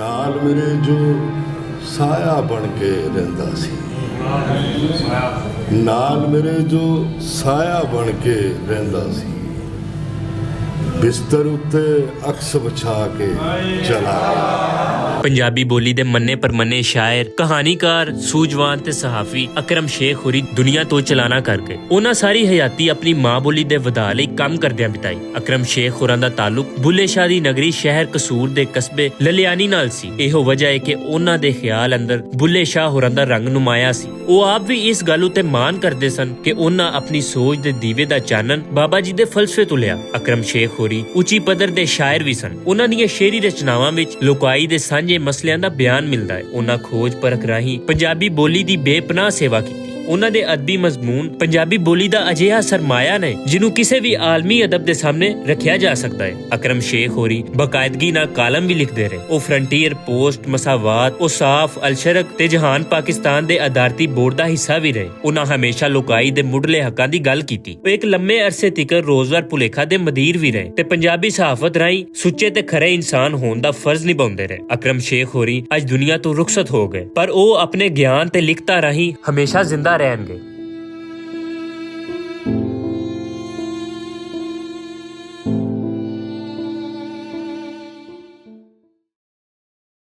ਨਾਲ ਮੇਰੇ ਜੋ ਸਾਇਆ ਬਣ ਕੇ ਰਹਿੰਦਾ ਸੀ, ਨਾਲ ਮੇਰੇ ਜੋ ਸਾਇਆ ਬਣ ਕੇ ਰਹਿੰਦਾ ਸੀ, ਬਿਸਤਰ ਉੱਤੇ ਅਕਸ ਵਿਛਾ ਕੇ ਚਲਾ ਗਿਆ। ਪੰਜਾਬੀ ਬੋਲੀ ਦੇ ਮੰਨੇ ਪਰਮੰਨੇ ਸ਼ਾਇਰ, ਕਹਾਣੀਕਾਰ, ਸੂਝਵਾਨ ਤੇ ਸਹਾਫੀ ਅਕਰਮ ਸ਼ੇਖ ਹੋਰੀ ਦੁਨੀਆ ਤੋਂ ਚਲਾਣਾ ਕਰ ਗਏ। ਉਹਨਾਂ ਸਾਰੀ ਹਯਾਤੀ ਆਪਣੀ ਮਾਂ ਬੋਲੀ ਦੇ ਵਧਾ ਲਈ ਕੰਮ ਕਰਦਿਆਂ ਬਿਤਾਈ। ਅਕਰਮ ਸ਼ੇਖ ਹੋਰਾਂ ਦਾ ਤਾਲੁਕ ਬੁੱਲੇ ਸ਼ਾਹ ਦੀ ਨਗਰੀ ਸ਼ਹਿਰ ਕਸੂਰ ਦੇ ਕਸਬੇ ਲਲਿਆਣੀ ਨਾਲ ਸੀ। ਇਹੋ ਵਜ੍ਹਾ ਹੈ ਕਿ ਉਹਨਾਂ ਦੇ ਖਿਆਲ ਅੰਦਰ ਬੁੱਲੇ ਸ਼ਾਹ ਹੋਰਾਂ ਦਾ ਰੰਗ ਨੁਮਾਇਆ ਸੀ। ਉਹ ਆਪ ਵੀ ਇਸ ਗੱਲ ਉਤੇ ਮਾਣ ਕਰਦੇ ਸਨ ਕਿ ਉਹਨਾਂ ਆਪਣੀ ਸੋਚ ਦੇ ਦੀਵੇ ਦਾ ਚਾਨਣ ਬਾਬਾ ਜੀ ਦੇ ਫਲਸਫੇ ਤੋਂ ਲਿਆ। ਅਕਰਮ ਸ਼ੇਖ ਹੋਰੀ ਉੱਚੀ ਪੱਧਰ ਦੇ ਸ਼ਾਇਰ ਵੀ ਸਨ। ਉਹਨਾਂ ਦੀਆਂ ਸ਼ੇਰੀ ਰਚਨਾਵਾਂ ਵਿੱਚ ਲੋਕਾਈ ਦੇ ਸਾਂਝੇ ਮਸਲਿਆਂ ਦਾ ਬਿਆਨ ਮਿਲਦਾ ਹੈ। ਉਹਨਾਂ ਖੋਜ ਪਰਖ ਰਾਹੀਂ ਪੰਜਾਬੀ ਬੋਲੀ ਦੀ ਬੇਪਨਾਹ ਸੇਵਾ ਕੀਤੀ। ਉਹਨਾਂ ਦੇ ਅਦਬੀ ਮਜ਼ਮੂਨ ਪੰਜਾਬੀ ਬੋਲੀ ਦਾ ਅਜਿਹਾ ਸਰਮਾਇਆ ਨੇ ਜਿਹਨੂੰ ਕਿਸੇ ਵੀ ਆਲਮੀ ਅਦਬ ਦੇ ਸਾਹਮਣੇ ਰੱਖਿਆ ਜਾ ਸਕਦਾ ਹੈ। ਅਕਰਮ ਸ਼ੇਖ ਹੋਰੀ ਬਕਾਇਦਗੀ ਨਾਲ ਕਾਲਮ ਵੀ ਲਿਖਦੇ ਰਹੇ। ਉਹ ਫਰੰਟੀਅਰ ਪੋਸਟ, ਮਸਾਵਾਤ, ਉਸਾਫ, ਅਲਸ਼ਰਕ ਤੇ ਜਹਾਨ ਪਾਕਿਸਤਾਨ ਦੇ ਅਦਾਰਤੀ ਬੋਰਡ ਦਾ ਹਿੱਸਾ ਵੀ ਰਹੇ। ਉਹਨਾਂ ਹਮੇਸ਼ਾ ਲੋਕਾਈ ਦੇ ਮੁੱਢਲੇ ਹੱਕਾਂ ਦੀ ਗੱਲ ਕੀਤੀ। ਉਹ ਇੱਕ ਲੰਮੇ ਅਰਸੇ ਤੀਕਰ ਰੋਜ਼ਗਾਰ ਭੁਲੇਖਾ ਦੇ ਮਦੀਰ ਵੀ ਰਹੇ ਤੇ ਪੰਜਾਬੀ ਸਹਾਫਤ ਰਾਹੀਂ ਸੁੱਚੇ ਤੇ ਖਰੇ ਇਨਸਾਨ ਹੋਣ ਦਾ ਫਰਜ਼ ਨਿਭਾਉਂਦੇ ਰਹੇ। ਅਕਰਮ ਸ਼ੇਖ ਹੋਰੀ ਅੱਜ ਦੁਨੀਆ ਤੋਂ ਰੁਖਸਤ ਹੋ ਗਏ, ਪਰ ਉਹ ਆਪਣੇ ਗਿਆਨ ਤੇ ਲਿਖਤਾਂ ਰਾਹੀਂ ਹਮੇਸ਼ਾ ਜ਼ਿੰਦਾ ਰਹਿਣਗੇ।